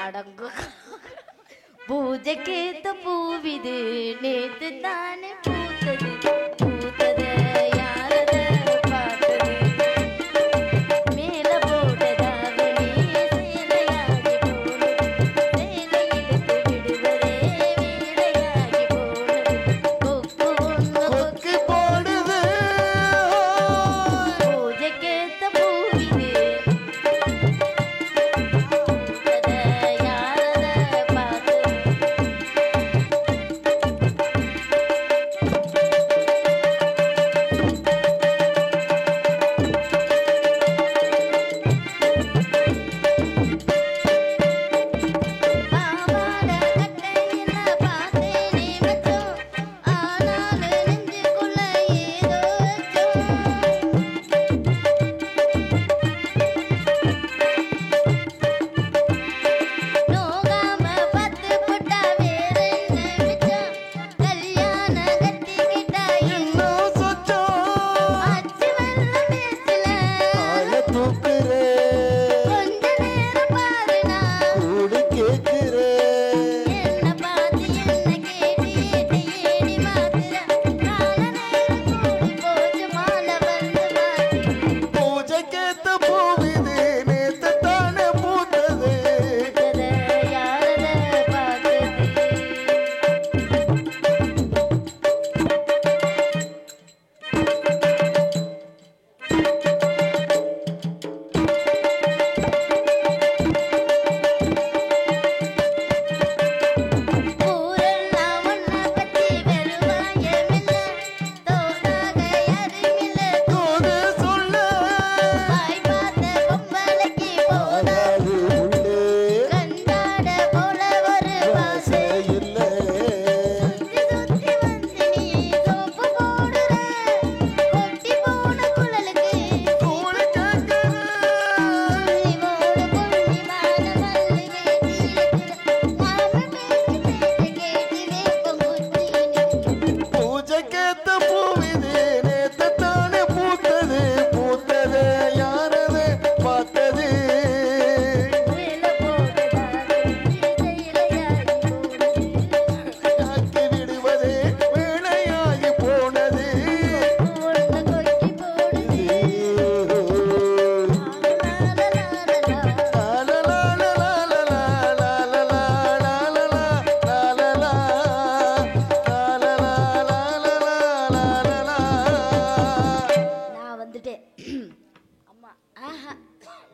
அடங்கு பூஜைக்கேத்த பூவிது நேத்து தானே பூத்தது பூத்தது யாரத பார்த்தது மேல போட்டதாவணி சேலையாகி போனது சேலை எடுத்து விடுவதே வேலையாகி போனது கொக்கு ஒன்று கொக்கு போடுது பூஜைக்கேத்த பூவிது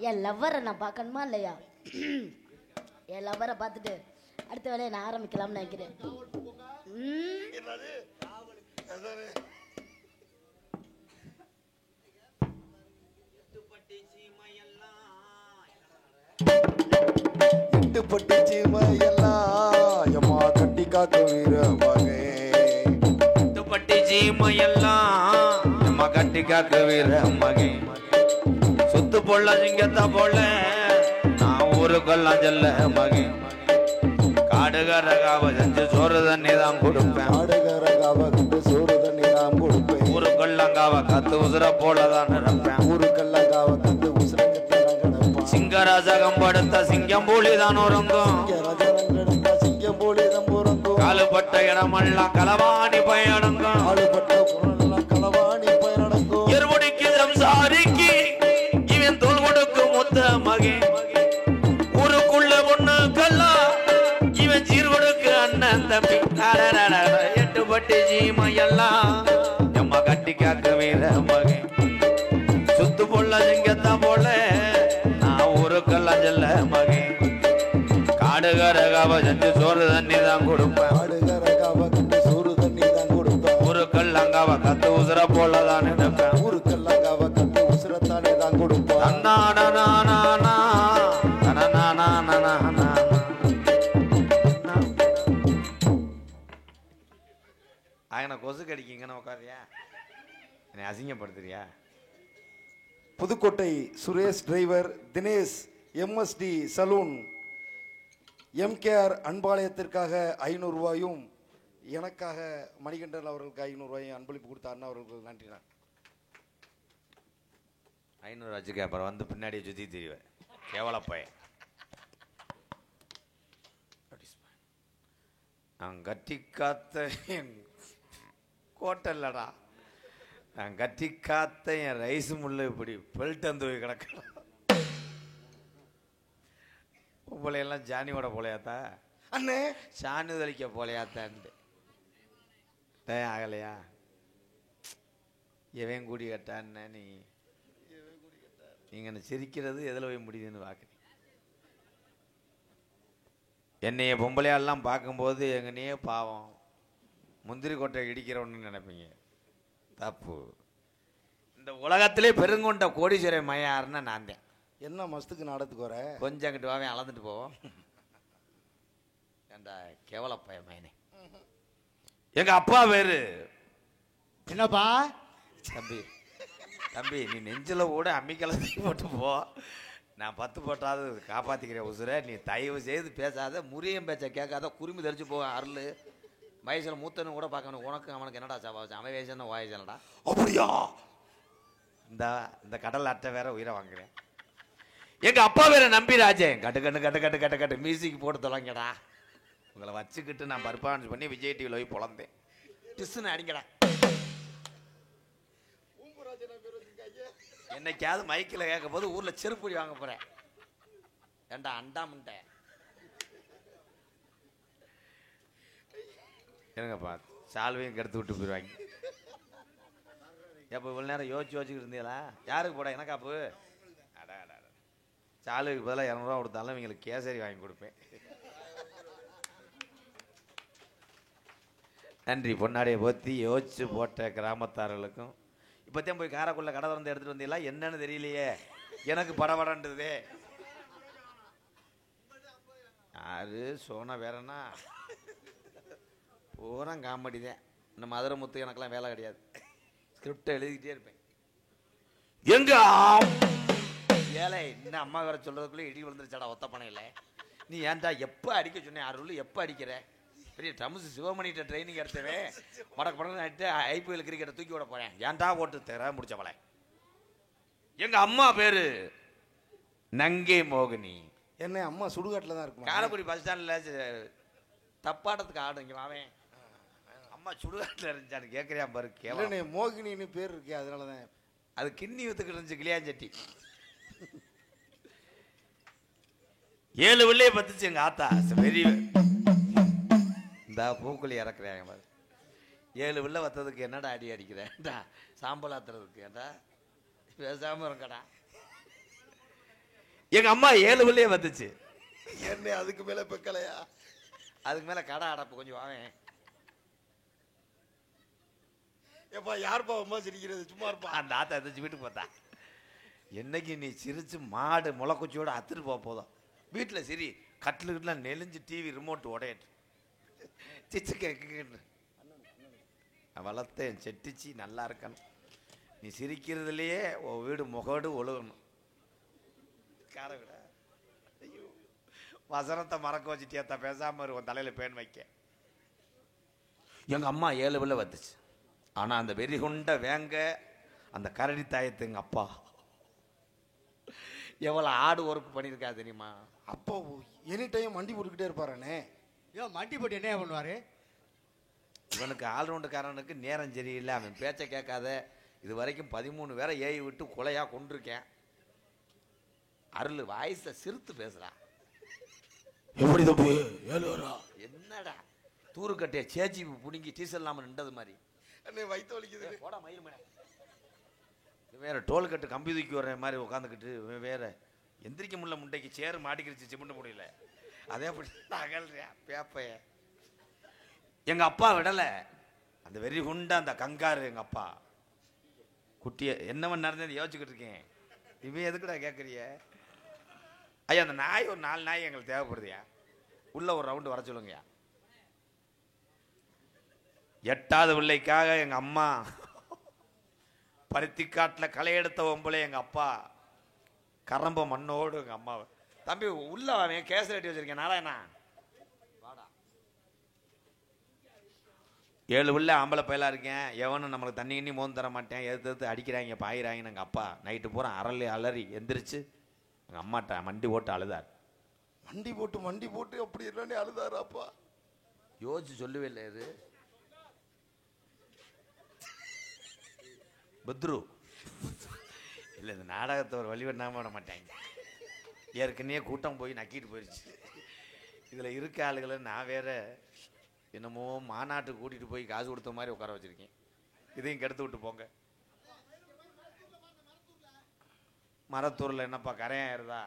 என் லவ்வரை நான் பார்க்கணுமா இல்லையா? என் லவ்வரை பார்த்துட்டு அடுத்த வேலையை நான் ஆரம்பிக்கலாம்னு நினைக்கிறேன். எட்டுப்பட்டி சீமையெல்லாம் எம்மா கட்டி காக்க வீர மகே. எட்டுப்பட்டி சீமையெல்லாம் எம்மா கட்டி காக்க வீர மகே. சுத்து போல சிங்கத்தா போல நான் ஊருக்கெல்லாம் செல்ல மகே. காடுகரகாவ செஞ்சு சோறு தண்ணி தான் கொடுப்பேன். காடுகரகாவ கண்டு சோறு தண்ணி தான் கொடுப்பேன். ஊருக்கெல்லாங்காவ கத்து உசுர போலதான் நினைப்பேன். ஊருக்கெல்லாங்காவ கண்டு உசுர கிடப்பேன். சிங்கராஜகம் படுத்த சிங்கம் போலி தான் உறங்கும். சிங்கம் போலி தான் உறங்கும். காலுப்பட்ட இடமெல்லாம் களவாணி பயணங்கும். காலுப்பட்ட களவாணி பயணங்கும். எருமுடிக்கு சம்சாரிக்கு இவன் தோல் கொடுக்கும் முத்த மகே. ஊருக்குள்ள பொண்ணு கல்லா இவன் சீர் கொடுக்கு அண்ணன் தம்பி. எட்டுப்பட்டி சீமையெல்லாம் எம்மா கட்டி காக்க வீர மகே. சுத்து பொள்ள சிங்கத்தா போல நான் ஊருக்கெல்லாம் செல்ல மகே. காடுகரகாவ செஞ்சு சோறு தண்ணி தான் கொடுப்பேன். காடுகரகாவ கண்டு சோறு தண்ணி தான் கொடுப்பேன். ஊருக்கெல்லாங்காவ கத்து உசுர போலதான் நினைப்பேன். ஊருக்கெல்லாங்காவ கண்டு உசுரத்தானே தான் கொடுப்பேன். ஆயன கொசு கடிக்கிங்கன்னு உட்காரியா? என்னை அசிங்கப்படுத்துறியா? Pudukkottai Suresh driver Dinesh MST saloon MKR அன்பாலயத்திற்காக 500 ரூபாயும் எனக்காக மணிகண்டன் அவர்களுக்கு 500 ரூபாயும் அன்பளிப்பு கொடுத்த அண்ணா அவர்களுக்கு நன்றி. 500 வச்சுக்க, அப்புறம் வந்து பின்னாடியே சுற்றி தெரிவேன். கேவல பையன். நான் கட்டி காத்த என் கோட்டை இல்லடா, நான் கட்டி காத்த என் ரைஸ் முள்ள இப்படி பெல்ட்டம் தூக்கி கிடக்கிறேன். போலையெல்லாம் ஜானியோட போலையாத்தா அண்ணே சாணி தெளிக்க போலையாத்தான்ட்டு டேன் ஆகலையா? எவன் கூடி கேட்டான்னு நீங்கள் சிரிக்கிறது எதில் போய் முடியுதுன்னு பார்க்குறீங்க. என்னைய பொம்பளையாலாம் பார்க்கும்போது எங்கனையே பாவம் முந்திரி கொட்டை இடிக்கிறவன்னு நினைப்பீங்க. தப்பு. இந்த உலகத்திலே பெருங்கொண்ட கோடீஸ்வரன் மையாருன்னா நான் தான். என்ன மஸ்துக்கு நாடத்துக்கு வர? கொஞ்சம் அங்கிட்டு வாவே அளந்துட்டு போவோம். ஏண்டா கேவலப்பைய மையனே. எங்க அப்பா பேரு என்னப்பா? தம்பி தம்பி நீ நெஞ்சில கூட அம்மிக்கலத்தி போட்டு போ, நான் 10 போட்டாவது காப்பாத்திக்கிறேன் உசுரை. நீ தயவு செய்து பேசாத, முறியம் பேச்ச கேட்காத, குருமி தெரிச்சு போ. அருள் வயசுல மூத்தனு கூட பார்க்கணும். உனக்கு அவனுக்கு என்னடா சவாச்சு? அவன் வயசு என்ன வாயசனடா? அப்படியா? இந்த கடல் அட்டை வேற உயிரை வாங்குறேன். எங்க அப்பா வேற நம்பிராஜன் கட்டு கட்டு கட்டு கட்டு கட்டு கட்டு மியூசிக் போட்டு தொலைங்கடா. உங்களை வச்சுக்கிட்டு நான் பர்ஃபார்மன்ஸ் பண்ணி விஜய் டிவியில் போய் பொழந்தேன். டிஸ்ன்னு அடிங்கடா. என்னைக்காவது மைக்கில் கேட்கும் போது ஊர்ல செருப்புடி வாங்க போறேன். ஏண்டா அண்டாமுண்ட என்னங்கப்பா சால்வையும் கெடுத்து விட்டு போயிடுவாங்க. எப்போ இவ்வளோ நேரம் யோசிச்சுக்கிட்டு இருந்தீங்களா? யாருக்கு போட? எனக்காப்பு அடா அடா சாலுக்கு பதிலாக 200 ரூபா கொடுத்தாலும் இவங்களுக்கு கேசரி வாங்கி கொடுப்பேன். நன்றி. பொன்னாடியை போத்தி யோசிச்சு போட்ட கிராமத்தார்களுக்கும் இப்போத்தையும் போய் காரைக்குள்ள கடை திறந்து எடுத்துட்டு வந்தீங்களா? என்னன்னு தெரியலையே, எனக்கு படபடன்றதே. யாரு சோனா வேறனா பூரா காமெடி தான். இந்த மதுரை முத்து எனக்கெல்லாம் வேலை கிடையாது. ஸ்கிரிப்டை எழுதிக்கிட்டே இருப்பேன். எங்க ஏழை இன்னும் அம்மா வர சொல்றதுக்குள்ளே இடி விழுந்துருச்சாடா ஒத்த பனையில். நீ ஏன்டா எப்போ அடிக்க சொன்னேன்? அருள் எப்போ அடிக்கிற? பெரிய டம்ஸ் சிவமணிகிட்ட ட்ரைனிங் எடுத்தவே மடக்கு படம் ஆகிட்டு ஐபிஎல் கிரிக்கெட்டை தூக்கி விட போறேன். ஏன்டா ஓட்டு தர முடிச்சவளை. எங்க அம்மா பேரு நங்கை மோகினி. என்ன அம்மா சுடுகாட்டில் தான் இருக்கும். காரைக்குடி பஸ் ஸ்டாண்டில் தப்பாட்டத்துக்கு ஆடும். இங்கே வாவேன். அம்மா சுடுகாட்டில் இருந்துச்சான்னு கேட்குறியா பாரு. கேவலனே மோகினின்னு பேர் இருக்கே, அதனால தான். அது கிண்ணி ஊத்துக்கிட்டு இருந்துச்சு கிளியாஞ்சட்டி. 7 பிள்ளைய பத்துச்சு எங்க ஆத்தா. வெரி இந்த பூக்குழி இறக்குறேன் பாரு. 7 பிள்ளை வத்ததுக்கு என்னடா அடி அடிக்கிறேன்டா? சாம்பல் ஆத்துறதுக்கு ஏன்டா? பேசாம இருக்கடா. எங்க அம்மா 7 பிள்ளைய பத்துச்சு. என்ன அதுக்கு மேல பெக்கலையா? அதுக்கு மேல கடை அடப்பு கொஞ்சம் வாவேன். ஏப்பா யார்ப்பா அம்மா சிரிக்கிறது? சும்மா இருப்பா. அந்த ஆத்தா எதாச்சும் வீட்டுக்கு பார்த்தா என்னைக்கு நீ சிரிச்சு மாடு முளைக்குச்சியோட அத்துட்டு போக போதும். வீட்டில் சரி கட்டிலுக்கிட்டலாம் நெளிஞ்சு டிவி ரிமோட் உடையட்டு சிச்சு கேட்குன்னு வளர்த்தேன். செட்டிச்சு நல்லா இருக்கணும். நீ சிரிக்கிறதுலையே உன் வீடு முகடு ஒழுகணும். கார விட ஐயோ வசனத்தை மறக்க வச்சுட்டியாத்தா. பேசாம உன் தலையில பேன் வைக்க. எங்க அம்மா 7 பிள்ளை வந்துச்சு. ஆனா அந்த வெறி கொண்ட வேங்க அந்த கரடி தாயத்து எங்க அப்பா எவ்வளவு ஆடு ஒர்க் பண்ணியிருக்கா தெரியுமா? அப்போ எனி டைம் வண்டி போட்டுக்கிட்டே இருப்பாரானே. ஐயோ மண்டி போட்டு என்ன பண்ணுவாரு? இவனுக்கு ஆல்ரவுண்டுக்காரனுக்கு நேரம் சரியில்லை. அவன் பேச்சை கேட்காத. இது வரைக்கும் 13 பேரை ஏறி விட்டு கொலையா கொண்டிருக்கேன். அருள் வாய்ஸ சிரித்து பேசுறா. எப்படி தப்பு? 7 வரா? என்னடா தூருக்கட்டையை சேச்சி புடுங்கி டீசல் இல்லாம நின்றது மாதிரி. வயிற்று வலிக்குது. போடா மயில் மேல. வேற டோல் கட்டு கம்பி தூக்கி வர்ற மாதிரி உட்காந்துக்கிட்டு வேற எந்திரிக்க முடியல. முண்டைக்கு சேரு மாட்டிக்கிடுச்சு, சிமெண்ட் முடியல. அதே அப்படி அகல்றியா பேப்பைய. எங்க அப்பா விடல. அந்த வெறி குண்ட அந்த கங்காரு எங்க அப்பா குட்டிய என்னவன் நடந்தது யோசிச்சுக்கிட்டு இருக்கேன். இவன் எதுக்குடா கேட்குறிய? ஐயா அந்த நாய் ஒரு 4 நாய் எங்களுக்கு தேவைப்படுதுயா. உள்ள ஒரு ரவுண்டு வர சொல்லுங்கய்யா. 8வது பிள்ளைக்காக எங்க அம்மா பருத்திக்காட்டில் களை எடுத்த ஒம்பளை எங்க அப்பா கரம்ப மண்ணோடு எங்க அம்மாவை. தம்பி உள்ள அவன் கேஸ் ரெட்டி வச்சிருக்கேன். நாராயணா வாடா. 7 பிள்ளை ஆம்பளை பயலா இருக்கேன். எவனும் நம்மளுக்கு தண்ணி கிண்ணி மோந்து தர மாட்டேன். எடுத்து அடிக்கிறாங்க பாயிறாங்கன்னு எங்க அப்பா நைட்டு பூரா அலறி எந்திரிச்சு எங்க அம்மாட்ட மண்டி போட்டு அழுதார். மண்டி போட்டு அப்படி என்னன்னு அழுதாரு அப்பா. யோசிச்சு சொல்லவே இல்லை இது பத்ரு இல்லை இந்த நாடகத்தை ஒரு வழிபண்ணாம விட மாட்டாங்க. ஏற்கனவே கூட்டம் போய் நக்கிட்டு போயிடுச்சு. இதில் இருக்க ஆளுகளை நான் வேற என்னமோ மாநாட்டுக்கு கூட்டிகிட்டு போய் காசு கொடுத்த மாதிரி உட்கார வச்சுருக்கேன். இதையும் கெடுத்து விட்டு போங்க. மரத்தூரில் என்னப்பா கரையாயிருதா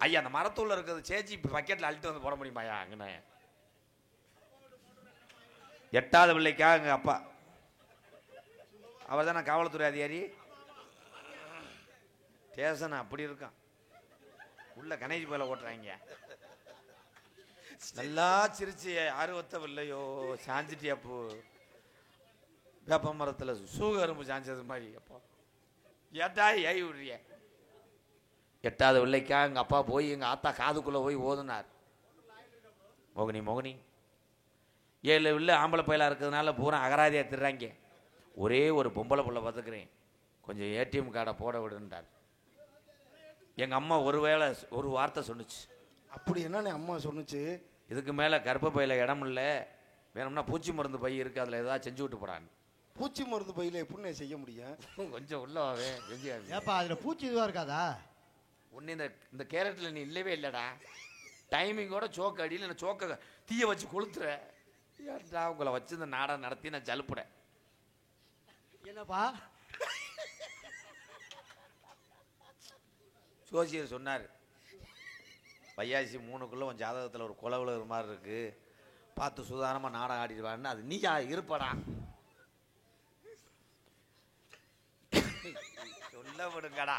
ஐயா? அந்த மரத்தூரில் இருக்கிறது சேச்சி பக்கெட்டில் அழுத்து வந்து போட முடியுமாயா? அங்கண்ணே 8வது பிள்ளைக்காக எங்கள் அப்பா அவர் தானே காவல்துறை அதிகாரி. ஸ்டேஷன் அப்படி இருக்கான். உள்ள கணேஷ் போல ஓட்டுறாங்க. நல்லா சிரிச்சு ஆர்வத்த இல்லையோ சாஞ்சிட்டியா பூ வேப்ப மரத்தில் சூகரும்பு சாஞ்சது மாதிரி. அப்பா ஏட்டா ஏய் விடுறிய. 8வது பிள்ளைக்கா எங்கள் அப்பா போய் எங்கள் ஆத்தா காதுக்குள்ளே போய் ஓதுனார். மோகினி 7 பிள்ளை ஆம்பளை பயிலாக இருக்கிறதுனால பூரா அகராதியாக திடுறாங்க. ஒரே ஒரு பொம்பளை பிள்ளை பார்த்துக்கிறேன், கொஞ்சம் ஏடிஎம் கார்டை போட விடுன்றார். எங்கள் அம்மா ஒரு வார்த்தை சொன்னுச்சு. அப்படி என்னன்னு அம்மா சொன்னுச்சு? இதுக்கு மேலே கர்ப்ப பையில இடம் இல்லை, வேணும்னா பூச்சி மருந்து பை இருக்குது, அதில் ஏதாவது செஞ்சு விட்டு போடான்னு. பூச்சி மருந்து பையில எப்படின்னு செய்ய முடியும்? கொஞ்சம் உள்ளவாவே ஏப்பா அதில் பூச்சி இதுவாக இருக்காதா? ஒன்று இந்த கேரட்டில் நீ இல்லவே இல்லைடா. டைமிங்கோட சோக்க அடியில் நான் சோக்க தீய வச்சு கொளுத்துற. ஏன்டா உங்களை வச்சு இந்த நாடகம் நடத்தி நான் ஜலுப்புடேன். என்னப்பா ஜோசியர் சொன்னார், வையாசி 3க்குள்ள உன் ஜாதகத்தில் ஒரு கொலை விழுகிற மாதிரி இருக்கு, பார்த்து சுதாரணமாக நாடகம் ஆடிடுவான்னு. அது நீயா இருப்படா சொல்ல விடுங்கடா.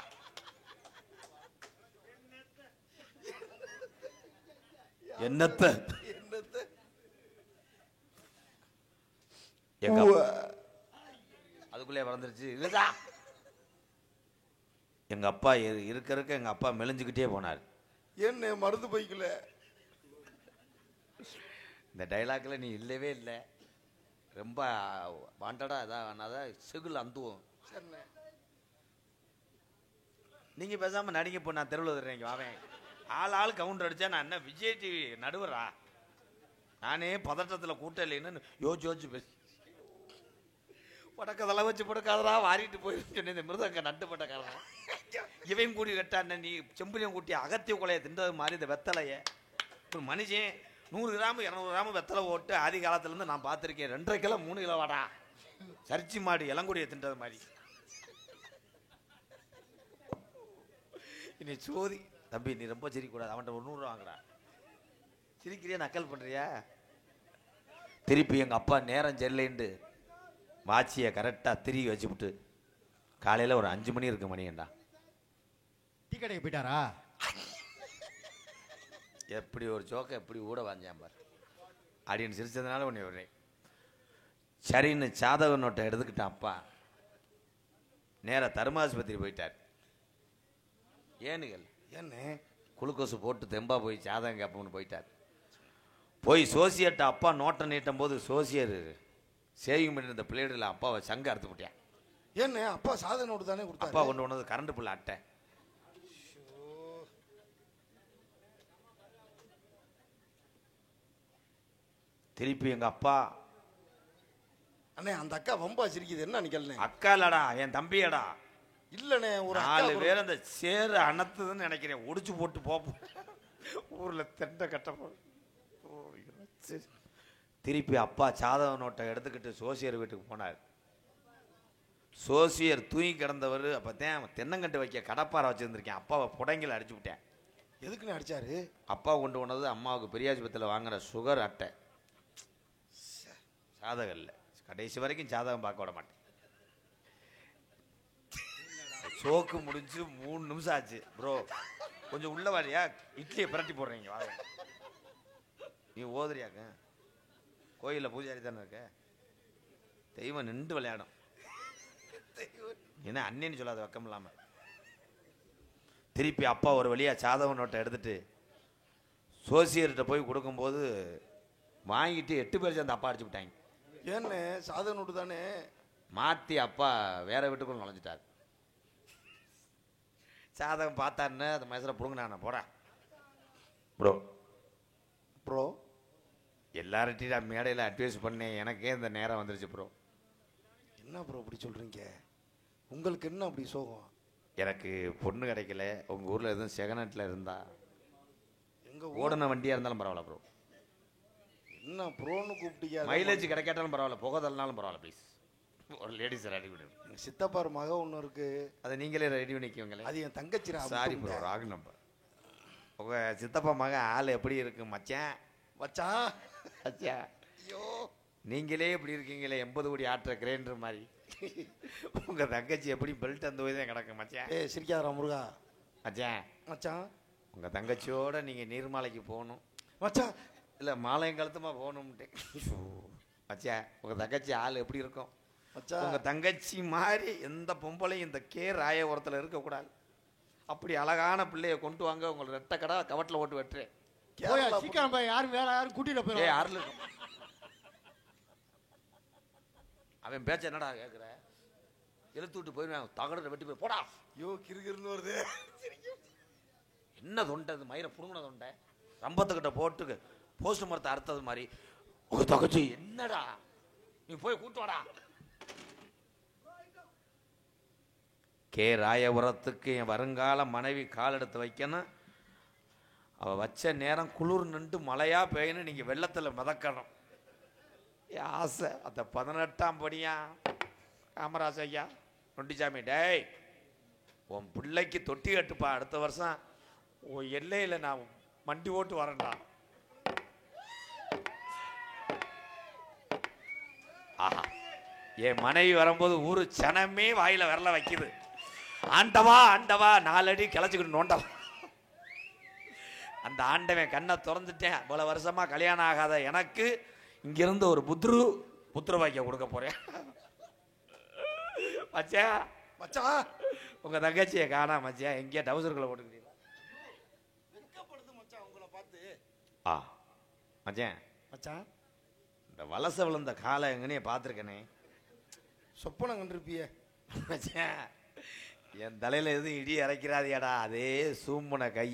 என்னத்த அதுக்குள்ளே வளர்ந்துருச்சு. இதுதான் எங்க அப்பா இருக்க எங்க அப்பா மெலிஞ்சுக்கிட்டே போனார். என்ன மருந்து பைக்கல? இந்த டைலாக்ல நீ இல்லவே இல்லை. ரொம்ப வாண்டடா அதான் சிகுல் அந்துவோம். நீங்க பேசாம நடிங்க போ, நான் தெருவில் தர்றேங்க வாவேன். ஆள் கவுண்டர் அடிச்சா நான் என்ன விஜய் டிவி நடுவரா? நானே பதட்டத்தில் கூட்டம் இல்லைன்னு யோசிச்சு பேசி படக்கதெல்லாம் வச்சு படுக்காதரா வாரிட்டு போயிருந்து சொன்னேன். இந்த மிருதங்க நட்டு பட்டக்காரன் இவன் கூடி கட்டான நீ செம்புலியம் கூட்டி அகத்திய கொலையை தின்றது மாதிரி இந்த வெத்தலையை ஒரு மனுஷன் 100 கிராம் 200 கிராம் வெத்தலை ஓட்டு ஆதி காலத்துலேருந்து நான் பார்த்துருக்கேன். 2.5 கிலோ 3 கிலோ வாடா சரிச்சி மாடு இளங்குடியை தின்றது மாதிரி. இனி சோதி தம்பி நீ ரொம்ப சிரிக்கக்கூடாது, அவன்கிட்ட 100 வாங்குறா. சிரிக்கிறியா நக்கல் பண்ணுறியா? திருப்பி எங்கள் அப்பா நேரம் சரியில்லைன்ட்டு வாட்சியை கரெக்டாக திரும்பி வச்சுவிட்டு காலையில் ஒரு 5 மணி இருக்கு மணியண்டா டீ கடைக்கு போயிட்டாரா? எப்படி ஒரு ஜோக்கை எப்படி ஊட வாஞ்சான் பார் அப்படின்னு சிரிச்சதுனால ஒன்று விடுறேன். சரின்னு சாதக நோட்டை எடுத்துக்கிட்டான் அப்பா. நேராக தருமாஸ்பத்திரி போயிட்டார். ஏனுகள் என்ன குளுக்கோசு போட்டு தெம்பா போய் சாதகம் கேட்போம்னு போயிட்டார். போய் சோசியர்ட்ட அப்பா நோட்டை நீட்டும் போது சோசியர் சேவிங் பண்ணிருந்த பிளேடில் அப்பாவை சங்க அறுத்து போட்டியான். என்ன அப்பா சாதனோடு தானே கொடுத்தாரு? அப்பா கொண்டு வந்தது கரண்ட் புள்ள அட்டை. திருப்பி எங்க அப்பா அண்ணே அந்த அக்கா வம்பா சிரிக்குது என்ன நிக்கலனே? அக்கா இல்லடா என் தம்பியடா. இல்லனே ஒரு 4 பேர் அந்த சேரு அணத்துதுன்னு நினைக்கிறேன். ஒடிச்சு போட்டு போப்போம் ஊர்ல தெண்டை கட்ட. திருப்பி அப்பா சாதக நோட்டை எடுத்துக்கிட்டு சோசியர் வீட்டுக்கு போனார். சோசியர் தூங்கி கிடந்தவர். அப்போதான் தென்னங்கட்டு வைக்க கடப்பாறை வச்சுருந்துருக்கேன். அப்பாவை புடங்கில் அடிச்சு விட்டேன். எதுக்குன்னு அடிச்சாரு? அப்பா கொண்டு போனது அம்மாவுக்கு பெரியாஸ்பத்திரியில் வாங்குற சுகர் அட்டை. சாதகம் இல்லை, கடைசி வரைக்கும் சாதகம் பார்க்க விட மாட்டேன். சோக்கு முடிஞ்சு 3 நிமிஷம் ஆச்சு. ப்ரோ கொஞ்சம் உள்ள வாரியா, இட்லியை பிரட்டி போடுறீங்க வாங்க. நீ ஓதுறியாக்க கோயிலில் பூஜாரி தானே இருக்க, தெய்வம் நின்று விளையாடும். என்ன அண்ணன்னு சொல்லாத வெக்கம் இல்லாமல். திருப்பி அப்பா ஒரு வழியாக சாதக நோட்டை எடுத்துட்டு சோசியர்கிட்ட போய் கொடுக்கும்போது வாங்கிட்டு 8 பேர் சேர்ந்து அப்பா அடிச்சு விட்டாங்க. ஏன்னு சாதக நோட்டு தானே மாற்றி அப்பா வேற வீட்டுக்குள்ள நுழைஞ்சிட்டார். சாதகம் பார்த்தாருன்னு அந்த மனுஷனை பிடுங்க நான் போகிறேன். ப்ரோ ப்ரோ எல்லார்ட்டையும் நான் மேடையில் அட்வைஸ் பண்ணேன், எனக்கே இந்த நேரம் வந்துருச்சு ப்ரோ. என்ன ப்ரோ அப்படி சொல்றீங்க? உங்களுக்கு என்ன அப்படி சோகம்? எனக்கு பொண்ணு கிடைக்கல. உங்கள் ஊரில் எதுவும் செகண்ட் இருந்தா, எங்க ஓடின வண்டியாக இருந்தாலும் பரவாயில்ல ப்ரோ. என்ன ப்ரோன்னு கூப்பிட்டீங்க? மைலேஜ் கிடைக்காட்டாலும் பரவாயில்ல, புகை தள்ளினாலும் பரவாயில்ல ப்ளீஸ். ஒரு லேடிஸ் ரெடி பண்ணி சித்தப்பார் மக ஒன்று இருக்கு, அதை நீங்களே ரெடி பண்ணிக்குவீங்களே. அது என் தங்கச்சி. Sorry bro, wrong number. உங்கள் சித்தப்பா மக ஆள் எப்படி இருக்கு மச்சான்? மச்சான் மச்சான் ஐயோ நீங்களே இப்படி இருக்கீங்களே, 80 கோடி ஆட்டுற கிரைண்டர் மாதிரி. உங்கள் தங்கச்சி எப்படி பெல்ட் அந்த தான் கிடக்கு மச்சான். சிரிக்காதரா முருகா. மச்சான் மச்சான் உங்கள் தங்கச்சியோட நீங்கள் நீர்மாலைக்கு போகணும் மச்சான். இல்லை மாலையங்காலத்துமா போகணும்ட்டு. மச்சான் உங்கள் தங்கச்சி ஆள் எப்படி இருக்கும்? மச்சான் உங்கள் தங்கச்சி மாதிரி எந்த பொம்பளையும் இந்த ராயபுரத்தில் இருக்கக்கூடாது. அப்படி அழகான பிள்ளைய கொண்டு வாங்க, உங்களை ரெட்டை கடை கவட்டில் ஓட்டு வெட்டுறேன். போய் சீக்கிரம் போய் யாரும் வேற யாரும் கூட்டிட்டு போய். அருள் அவன் பேச்ச என்னடா கேட்குற? எழுத்து விட்டு போயிருவேன், தகடத்தை வெட்டி போய் போடா. ஐயோ கிறுகிறுன்னு வருது. என்ன தொண்டை இது? மயிரை புடுங்கின தொண்டை ரம்பத்துக்கிட்ட போட்டு போஸ்ட் மரத்தை அறுத்தது மாதிரி. உங்க தகச்சி என்னடா, நீ போய் கூட்டுவாடா. ராயபுரத்துக்கு என் வருங்கால மனைவி கால் எடுத்து வைக்கணும். அவள் வச்ச நேரம் குளிர் நின்று மழையா பெய்யணும், நீங்கள் வெள்ளத்தில் மிதக்கணும். ஆசை. அந்த 18ஆம் படியா காமராஜ் ஐயா நொண்டிச்சாமி, டேய் உன் பிள்ளைக்கு தொட்டி கட்டுப்பா, அடுத்த வருஷம் உன் எல்லையில் நான் மண்டி ஓட்டு வரேன்டா. ஆஹா, என் மனைவி வரும்போது ஊரு சனமே வாயில விரல வைக்குது. ஆண்டவா ஆண்டவா 4 அடி கிளச்சிக்கிட்டு நோண்டவா. அந்த ஆண்டவன் கண்ணை திறந்துட்டேன். பல வருஷமா கல்யாணம் ஆகாத எனக்கு இங்கிருந்து ஒரு புத்திர வாக்கியம் கொடுக்க போறேன். மச்சா மச்சான் உங்க தங்கச்சியை காணா மச்சா, எங்கேயா டவுசருக்குள்ள போட்டுக்கிறீங்களா? மச்சான் உங்களை பார்த்து. மச்சான் மச்சான் இந்த வலச விழுந்த காலை எங்கனே பார்த்துருக்கனே. சொப்பனம் கண்டிருப்பிய மச்சான், என் தலையில எதுவும் இடி இறக்கிறாதியாடா. அதே சூம்புன கை,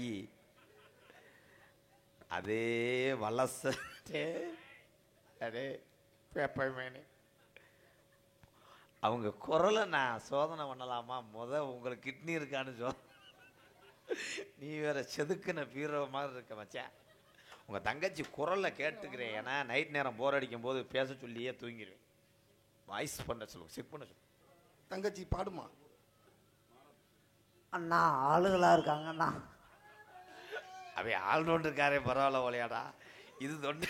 அதே வலச, அதே பேப்பமேனே. அவங்க குரலை நான் சோதனை பண்ணலாமா? உங்களுக்கு கிட்னி இருக்கான்னு நீ வேற செதுக்குன பீரோ மாதிரி இருக்க மச்சான். உங்க தங்கச்சி குரலை கேட்டுக்கிறேன். ஏன்னா நைட் நேரம் போர் அடிக்கும் போது பேச சொல்லியே தூங்கிடுவேன். வாய்ஸ் பண்ண சொல்லுங்க, செக் பண்ண சொல்லுங்க. தங்கச்சி பாடுமா? அண்ணா ஆளுகளா இருக்காங்கண்ணா. அவன் ஆள்நோண்டுக்காரே பரவாயில்ல ஓலையாடா. இது தொண்டு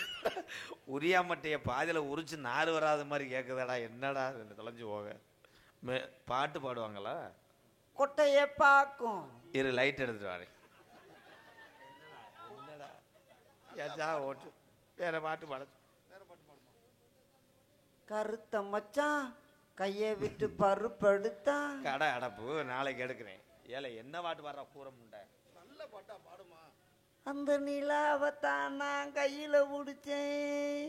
உரியாமட்டைய பாதியில் உரிச்சு நார் வராத மாதிரி கேட்குதாடா. என்னடா தொலைஞ்சு போக. பாட்டு பாடுவாங்களா? கொட்டையை பார்க்கும். இரு லைட் எடுத்துட்டு வரேன். என்னடா ஏச்சா ஓட்டு வேற பாட்டு பாட. கருத்த மச்சான் கையை விட்டு பருப்படுத்தா. கடை அடப்பு நாளைக்கு எடுக்கிறேன். ஏழை என்ன பாட்டு பாடுறா கூற முண்டை? நல்ல பாட்டா பாடுமா? அந்த நிலாவத்தான் நான் கையில பிடிச்சேன்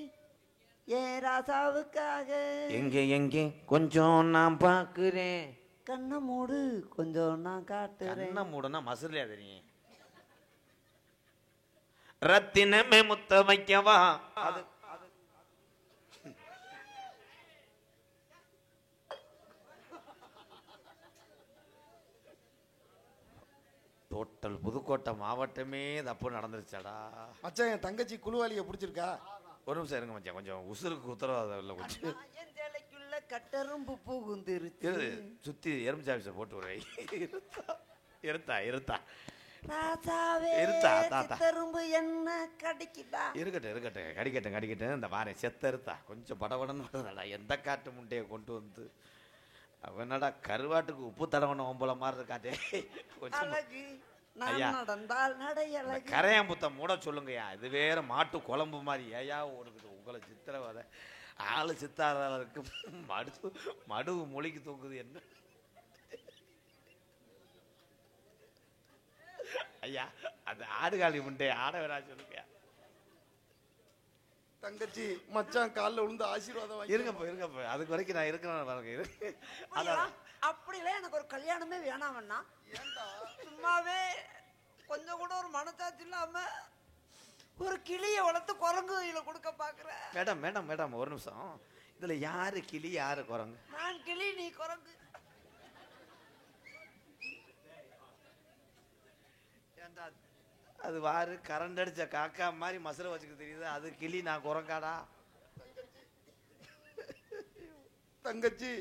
ஏன் ராசாவுக்காக. எங்கே எங்கே கொஞ்சம் நான் பார்க்கிறேன். கண்ணை மூடு கொஞ்சம் நான் காட்டுறேன். கண்ணை மூடுனா மசுரியா தெரியும். ரத்தினமே முத்த வைக்கவா? அது டோட்டல் புதுக்கோட்டை மாவட்டமே தப்பு நடந்துருச்சாடா. மச்சான் என் தங்கச்சி குழுவாளியை பிடிச்சிருக்கா? ஒரு நிமிஷம் இருங்க மச்சான், கொஞ்சம் உசுருக்கு உத்தரவாதம் இல்லை. கொஞ்சம் என் சேலைக்குள்ள கட்டரும்பு புகுந்துருச்சு. சுத்தி எறும்பு சாப்பிச்ச போட்டு விடுற. இருத்தா இருத்தா ராசாவே இருத்தா தாத்தா சித்தரும்பு என்ன கடிக்குதா? இருக்கட்டும் கடிக்கட்டும். இந்த வாரேன் செத்த இருத்தா. கொஞ்சம் படபடன்னு வருதுடா. எந்த காட்டு முண்டையை கொண்டு வந்து அவனடா கருவாட்டுக்கு உப்பு தடவன ஒம்பளை மாதிரி இருக்காதே. அழகு நான் நடந்தால் நடை அழகு. கரையாம்புத்த மூட சொல்லுங்கய்யா. இது வேற மாட்டு குழம்பு மாதிரி ஏயா ஓடுக்குது உங்களை சித்திரவதை. ஆளு சித்தாரருக்கு மடுவு மொழிக்கு தூக்குது. என்ன ஐயா அந்த ஆடுகாலி முண்டை ஆட வேணா சொல்லுங்க. தங்கச்சி மச்சான் காலில் விழுந்து ஆசீர்வாதம் இருங்கப்பா. அதுக்கு வரைக்கும் நான் இருக்கிறேன் பாருங்க. அப்படிலாம் எனக்கு ஒரு கல்யாணமே வேணாமண்ணா. சும்மாவே கொஞ்சம் கூட ஒரு மனசாட்சி இல்லாம ஒரு கிளியை வளர்த்து குரங்கு கையில கொடுக்க பாக்குற. மேடம் மேடம் மேடம் ஒரு நிமிஷம். இதுல யாரு கிளி யாரு குரங்கு? நான் கிளி, நீ குரங்கு. ஏண்டா அது வாரு கரண்ட் அடிச்ச காக்கா மாதிரி மசுரை வச்சுக்க தெரியுது. அது கிளி, நான் குரங்காடா. தங்கச்சி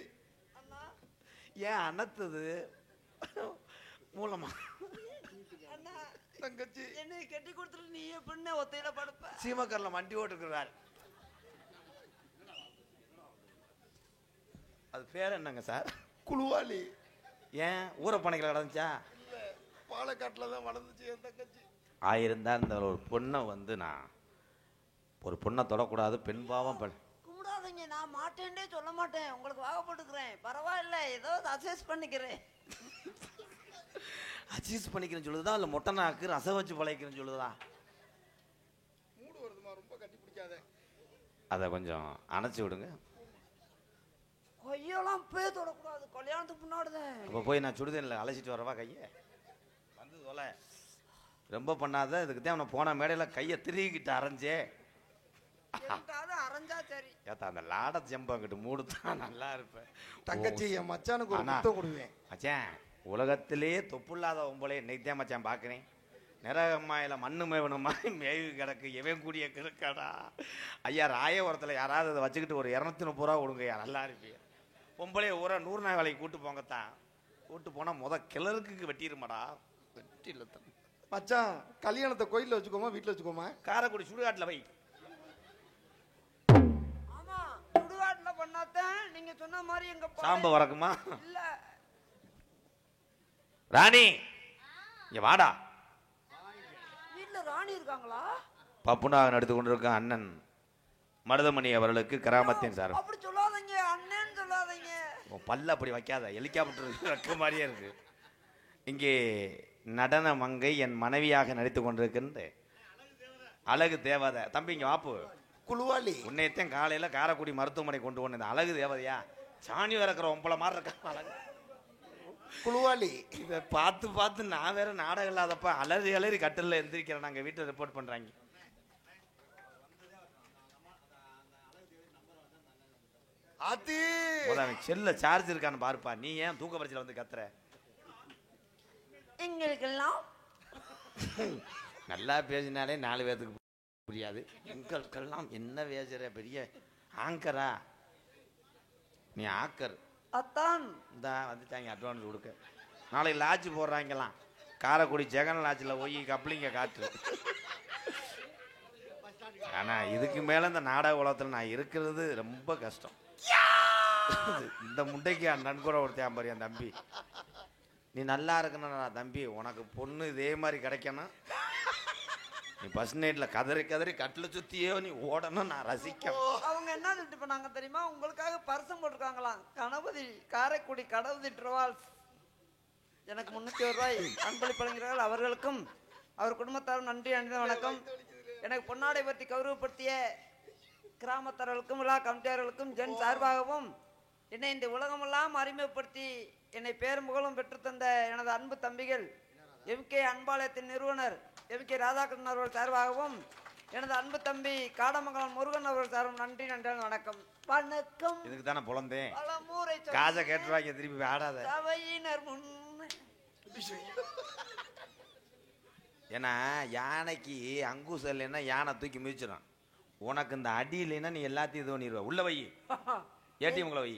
ஏன் அனத்துது மூலமா? அண்ணா தங்கச்சி என்னை கட்டி கொடுத்துட்டு நீ எப்படின்னு ஒத்தையில படுப்ப? சீமக்கரில் வண்டி ஓட்டுக்கிறார். அது பேர் என்னங்க சார்? குழுவாளி. ஏன் ஊரப்பனைகளை நடந்துச்சா? பாலக்காட்டில் தான் வளர்ந்துச்சு என் தங்கச்சி. ஆயிருந்தா இந்த ஒரு பொண்ணை வந்து நான் ஒரு பொண்ணை தொடக்கூடாது, பெண் பாவம் கும்பிடாதீங்க, நான் மாட்டேன்டே சொல்ல மாட்டேன். உங்களுக்கு வாகப்பட்டுக்கிறேன், பரவாயில்ல, ஏதோ அட்ஜஸ்ட் பண்ணிக்கிறேன். அட்ஜஸ்ட் பண்ணிக்கிறேன்னு சொல்லுதா இல்லை மொட்டை நாக்கு ரசம் வச்சு பழகிறேன்னு சொல்லுதா? மூடு வருதுமா, ரொம்ப கட்டி பிடிக்காத. அதை கொஞ்சம் அணைச்சி விடுங்க. கொய்யெல்லாம் போய் தொடக்கூடாது, கல்யாணத்துக்கு முன்னாடிதான். இப்போ போய் நான் சுடுதண்ணில் அழைச்சிட்டு வரவா கையை? வந்து தொலை. ரொம்ப பண்ணாத. இதுக்கு தான் அவனை போன மேடையில் கையை திருகிக்கிட்டு அரைஞ்சே. அரைஞ்சா சரி. ஏத்தா அந்த லாட ஜம்பங்கிட்டு மூடுதான் நல்லா இருப்பேன். தங்கச்சி என் மச்சானுக்கு ஒரு முத்தம் கொடுவேன். மச்சான் உலகத்திலேயே தொப்புள்ளாத ஒம்பளை இன்னைக்கு தான் மச்சான் பார்க்குறேன். நிறகம்மாயில மண்ணு மேவணும் மாதிரி மேய்வு கிடக்கு எவன் கூடிய கிடக்காடா. ஐயா ராயபுரத்தில் யாராவது அதை வச்சுக்கிட்டு ஒரு 230 ரூபா கொடுங்கய்யா, நல்லா இருப்பிய. பொம்பளைய ஊரை 100 நாள் வேலைக்கு கூட்டு போங்கத்தான். கூட்டு போனால் கிளறுக்கு வெட்டிடுமாடா. வெட்டி இல்லை மச்சான், கல்யாணத்தை கோயிலில் வச்சுக்கோமா வீட்டில் வச்சுக்கோமா? காரைக்குடி சுடுகாட்டில் வை. ஆமா, சுடுகாட்டுல பண்ணாதான் நீங்க சொன்ன மாதிரி எங்க சாம்ப வரக்குமா? இல்ல ராணி இங்க வாடா. வீட்டுல ராணி இருக்காங்களா? பப்புனாக நடித்து கொண்டிருக்க அண்ணன் மருதமணி அவர்களுக்கு கிராமத்தின் சார். அப்படி சொல்லாதீங்க, அண்ணன் சொல்லாதீங்க. பல்ல அப்படி வைக்காத, ஹெலிகாப்டர் ரக்க மாதிரியே இருக்கு. இங்கே நடன மங்கை என் மனைவியாக நடித்து கொண்டிருக்கின்ற அழகு தேவதை. தம்பி இங்க வாப்பு. குழுவாளி. உன்னையத்தையும் காலையில காரைக்குடி மருத்துவமனை கொண்டு போன அழகு தேவதையா சாணி இறக்குற ஒம்பளை மாதிரி இருக்க அழகு குழுவாளி. இதை பார்த்து பார்த்து நான் வேற நாடகம் இல்லாதப்ப அலறி அலறி கட்டில எந்திரிக்கிறேன். நாங்கள் வீட்டில் ரிப்போர்ட் பண்றாங்க. செல்ல சார்ஜ் இருக்கான்னு பாருப்பா. நீ ஏன் தூக்க பரிசையில் வந்து கத்துற? எங்களுக்கெல்லாம் நல்லா பேசினாலே 4 பேருக்கு புரியாது. எங்களுக்கெல்லாம் என்ன பேசுற? பெரிய ஆங்கரா நீ? ஆக்கர் அத்தான் இந்தா வந்துட்டாங்க அட்வான்ஸ் கொடுக்க. நாளைக்கு லாட்ஜ் போடுறாங்கலாம். காரைக்குடி ஜெகன் லாட்ஜில் போய் கப்ளிங்க காட்டு. ஆனால் இதுக்கு மேலே இந்த நாடக உலகத்தில் நான் இருக்கிறது ரொம்ப கஷ்டம். இந்த முட்டைக்கு நன்கூட ஒருத்தன் பாரு என் தம்பி. நீ நல்லா இருக்கணும் தம்பி, உனக்கு பொண்ணு இதே மாதிரி கிடைக்கணும். நீ ஃபர்ஸ்ட் நைட்டில் கதறி கதறி கட்டில் சுற்றியோ நீ ஓடணும், நான் ரசிக்க. அவங்க என்ன சொல்லிட்டு பண்ணாங்க தெரியுமா? உங்களுக்காக பரிசம் போட்டிருக்காங்களாம். கணபதி காரைக்குடி கணபதி ட்ராவல்ஸ் எனக்கு 301 ரூபாய் அன்பளிப்பு வழங்குகிறார்கள். அவர்களுக்கும் அவர் குடும்பத்தாரும் நன்றி அணிந்த வணக்கம். எனக்கு பொன்னாடை பற்றி கௌரவப்படுத்திய கிராமத்தார்களுக்கும் விழா கமிட்டியாளர்களுக்கும் ஜென் சார்பாகவும் என்னை இந்த உலகமெல்லாம் அறிமுகப்படுத்தி என்னை பேரும் புகழும் பெற்றுத்தந்த எனது அன்பு தம்பிகள் MK அன்பாலயத்தின் நிறுவனர் MK ராதாகிருஷ்ணன் அவர்கள் சார்பாகவும் எனது அன்பு தம்பி காடமங்கலம் முருகன் அவர்கள் சார்பாகவும் நன்றி நன்றி வணக்கம். வணக்கம். இதுக்கு தானே புலந்தேன். பலமுறை காசை கேட்டுருவாங்க, திருப்பி ஆடாத. சபையினர் முன் ஏன்னா யானைக்கு அங்குச இல்லைன்னா யானை தூக்கி மிதிச்சிடும். உனக்கு இந்த அடி இல்லைன்னா நீ எல்லாத்தையும் இது பண்ணிடுவ. உள்ள வை, ஏடிஎம் உங்களை வை.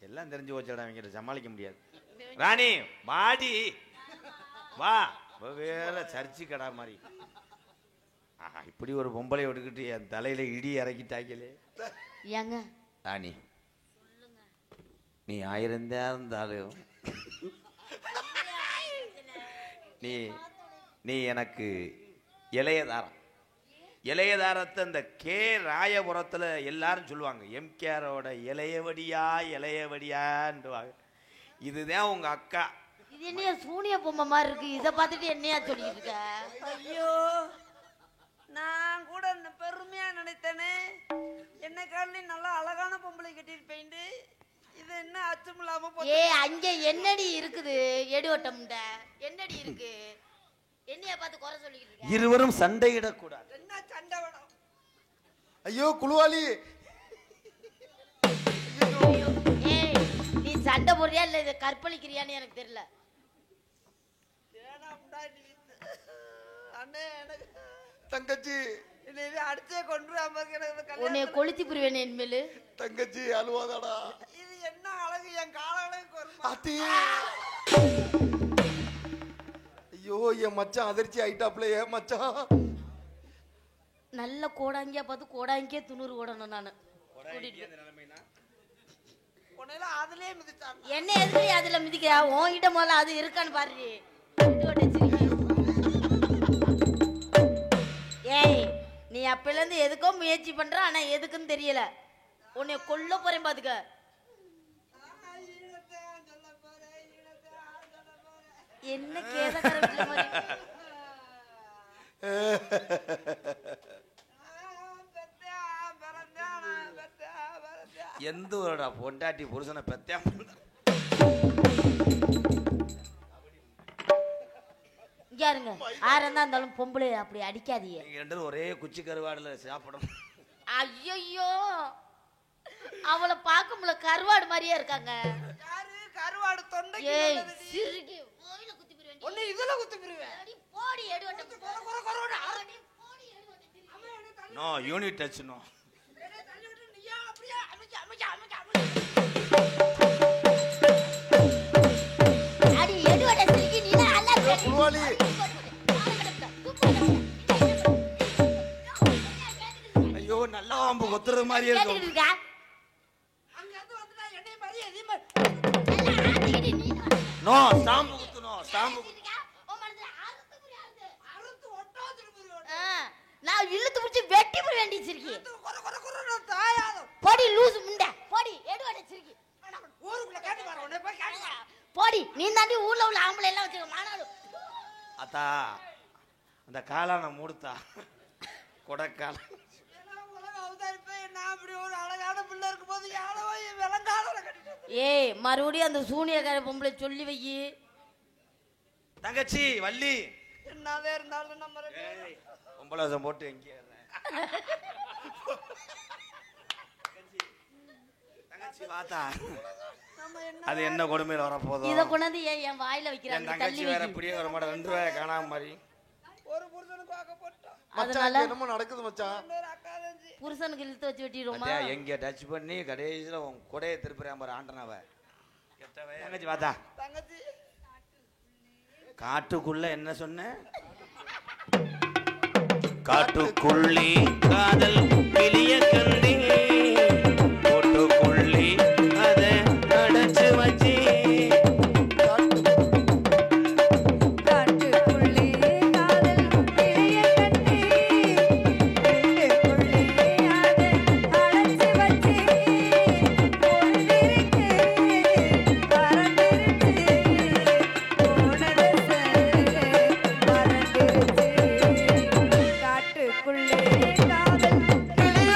எல்லாம் தெரிஞ்சு வச்சிட அவங்க சமாளிக்க முடியாது. ராணி வாடி வா. வேற சர்ச்சு கடா மாதிரி இப்படி ஒரு பொம்பளை விட்டுக்கிட்டு என் தலையில இடி இறக்கிட்டாங்களே. ஏங்க ராணி நீ 1000 தான் இருந்தாலும் நீ எனக்கு இளையதாரம். இளையதாரத்தை இந்த கே ராயபுரத்தில் எல்லாரும் சொல்லுவாங்க, எம்கேஆரோட இளையவடியா இளையவடியான்டுவாங்க. இதுதான் உங்க அக்கா. இது என்னையா சூனிய பொம்மை மாதிரி இருக்கு? இதை பார்த்துட்டு என்னையா சொல்லிட்டு இருக்க? ஐயோ, நான் கூட பெருமையா நினைத்தேனே. என்ன காரணம் நல்லா அழகான பொம்பளை கட்டிட்டு போயிட்டு இது என்ன அச்சம் இல்லாம அங்க என்னடி இருக்குது? எடுவட்டம் என்னடி இருக்கு? என்னைய பார்த்து குறை சொல்லிக்கிட்டு இருக்க? இருவரும் சண்டையிடக்கூடாது. என்ன சண்டை வேணும்? ஐயோ குழுவாளி, ஐயோ, ஏய் நீ சண்டை போடுறியா இல்ல இதை கற்பழிக்கிறியான்னு எனக்கு தெரியல. வேணாம்டா நீ. அண்ணே எனக்கு தங்கச்சி இது அடிச்சே கொன்றுவாம இருக்கு எனக்கு இந்த உன்னை கல்யாணம். கொளுத்தி புரிவேன் இனிமேலு. தங்கச்சி அழுவாதாடா. இது என்ன அழகு, என் கால அழகுக்கு வருமா? அத்தி, ஐயோ என் மச்சான் அதிர்ச்சி ஆயிட்டாப்ல. ஏன் மச்சான்? நல்ல கோடாங்கியா பார்த்து கோடாங்கியே துணூறு ஓடணும் நானு. கூட்டிட்டு போ. உன்னையெல்லாம் அதுலயே மிதிச்சாங்க. என்ன எதுக்கு அதுல மிதிக்கிறா? உன்கிட்ட முதல்ல அது இருக்கான்னு பாரு. ஏய் நீ அப்பல இருந்து எதுக்கோ முயற்சி பண்ற, ஆனா எதுக்குன்னு தெரியல. உன்னை கொல்ல போறேன் பாத்துக்க. என்ன கேதகர பிள்ளை மாதிரி. எந்த ஊரடா பொண்டாட்டி புருஷனை பெத்தியா? இங்க இருங்க, ஆறந்தா இருந்தாலும் பொம்பளை அப்படி அடிக்காதீங்க. நீங்க ரெண்டு பேரும் ஒரே குச்சி கருவாடுல சாப்பிடணும். ஐயோ அவளை பார்க்கும்போது கருவாடு மாதிரியே இருக்காங்க. யாரு கருவாடு தொண்டைக்கு ஏய் நல்லது நீ. சிறுகி ஓயில குத்தி பிரிவேன். ஒண்ணு இதுல குத்தி பிரிவேன். அடி போடி எடுவட்ட அடி போடி எடுவட்ட. No unit touch no. அடி எடுவட்ட சிறுகி நீல அல்ல குழுவாளி, ஐயோ நல்லா பாம்பு கொத்துறது மாதிரியே இருக்கும். இருக்கா? அங்க இருந்து வந்துட்டா என்னைய மாதிரி எதையுமே நோ ஸ்டாம்பு குத்துனோ ஸ்டாம்பு. அறுத்து ஒட்டாச்சு பிரிவேன். நான் இழுத்து பிடிச்சி வெட்டி போட வேண்டிய சிறுகி. கொர கொர கொர தாயாதம். போடி லூசு முண்டை போடி எடுவட்ட சிறுகி. ஊருக்குள்ள கேட்டு பாரு, உன்னை போய் கேட்டு பாரு. போடி நீ தாண்டி ஊர்ல உள்ள ஆம்பளை எல்லாம் வச்சிருக்க மாநாடு. அத்தா அந்த காலான மூடுத்தா கொடைக்கால. ஏன்னா உலக அவதாரிப்பே, நான் அப்படி ஒரு அழகான பிள்ளை இருக்கும்போது யாரோ என் விலங்கால கட்டிட்டு. ஏய் மறுபடியும் அந்த சூனியக்கார பொம்பளை சொல்லி வை. தங்கச்சி வள்ளி என்னதே இருந்தாலும் நம்ம ரெண்டு பேரும். பொம்பளை வேஷம் போட்டு எங்கே தங்கச்சி வாத்தா நம்ம என்ன அது என்ன கொடுமையில வரப்போதும். இத கொண்டாந்து என் வாயில என் வைக்கிறாங்க. தங்கச்சி தள்ளி வேற வை. பிடிய வர மாட்டேன். 2 ரூபாய் காணாம மாதிரி. ஒரு புருஷனுக்கு வாக்க போட்டோம். மச்சான் அதனால இங்க என்னமோ நடக்குது மச்சான். இன்னொரு அக்கா தஞ்சி. புருஷனுக்கு இழுத்து வச்சு வெட்டிடுவோமா? பாத்தியா, எங்க டச் பண்ணி கடைசியில உன் கொடையை திருப்புறேன் பாரு ஆண்டனாவ. தங்கச்சி வாத்தா. தங்கச்சி காட்டுக்குள்ள என்ன சொன்ன? காட்டுக்குள்ளே காதல் வெளிய கண்டே போட்டுக்குள்ளே அத அடைச்சு வச்சே. காட்டுக்குள்ளே காதல் கிளிய கட்டி வீட்டுக்குள்ளே அதை அடைச்சு வச்சு பொழுதிருக்கு பறந்துருச்சு போனது மறந்துருச்சு. காட்டுக்குள்ளே காதல் கிளிய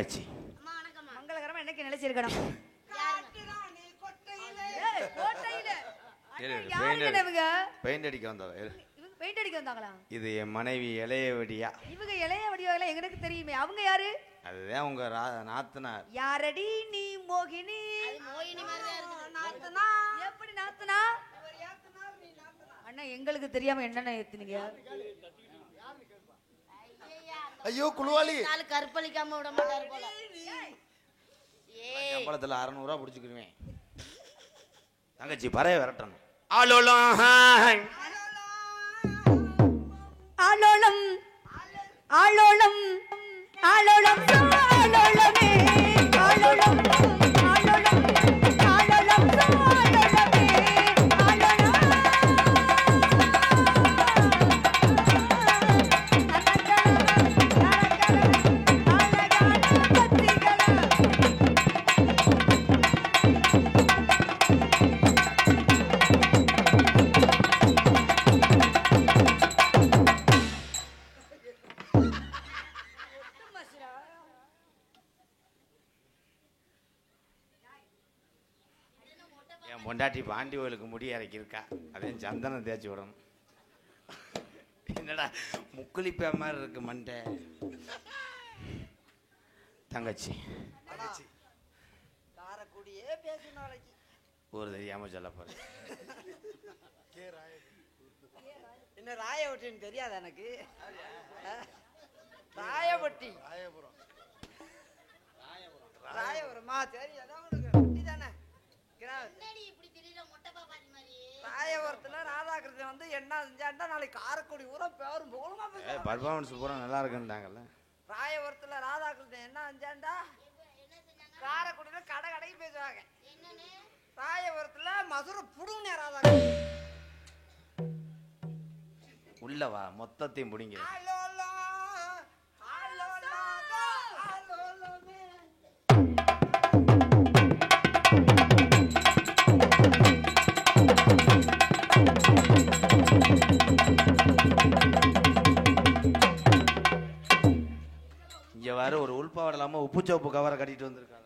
தங்கச்சி மங்களகரமா என்னைக்கு நிலைச்சிருக்கணும் ஏய், கோட்டையில. அண்ணா, யாருங்கண்ணா இவங்க? பெயிண்ட் அடிக்க வந்தவ இவங்க பெயிண்ட் அடிக்க வந்தாங்களா? இது என் மனைவி இளையவடியா. இவங்க இளைய வடிவாக எங்களுக்கு தெரியுமே. அவங்க யாரு? அதுதான் உங்க நாத்தனார். யாரடி நீ மோகினி? நாத்தனா எப்படி நாத்தனா? அண்ணா எங்களுக்கு தெரியாம என்னென்ன ஏத்துனீங்க? ஐயோ குழுவாளி நாலு கற்பழிக்காம விட மாட்டாரு போல. ஏய் சம்பளத்துல 600 ரூபா பிடிச்சிக்கிருவேன். தங்கச்சி பறைய விரட்டணும். ஆலோலம் ஹாய். ஆலோலம் ஆலோலம் ஆலோலம் ஆலோலமே ஆலோலம் ஆலோலம் ஆலோலம் ஆலோலமே ஆலோலம் என் பொண்டாட்டி பாண்டி கோயிலுக்கு முடி இறக்கியிருக்கா. அதையும் சந்தனம் தேய்ச்சி விடணும். என்னடா முக்குளிப்ப மாதிரி இருக்கு மண்டை. தங்கச்சி காரக்குடியே பேசு நாளைக்கு. ஒரு தெரியாம சொல்ல போறேன். என்ன ராயவட்டின்னு தெரியாது எனக்கு. ராயவட்டி ராயபுரமா சரி அதான் உனக்கு வட்டி தானே. ராயபுரத்துல ராதாகிருஷ்ணன் வந்து என்ன செஞ்சாண்டா நாளைக்கு காரக்குடி ஊரா பேரும் புகழுமா பேசுவாங்க. பர்ஃபார்மன்ஸ் பூரா நல்லா இருக்குன்றாங்கல்ல. ராயபுரத்துல ராதாகிருஷ்ணன் என்ன செஞ்சாண்டா காரக்குடியில கடை கடைக்கு பேசுவாங்க. ராயபுரத்துல மதுரை புடுங்க ராதாகிருஷ்ணன். உள்ளவா மொத்தத்தையும் பிடிங்க. இங்க வர ஒரு உள்பாவடை இல்லாம உப்பு சோப்பு கவரை கட்டிட்டு வந்திருக்காங்க.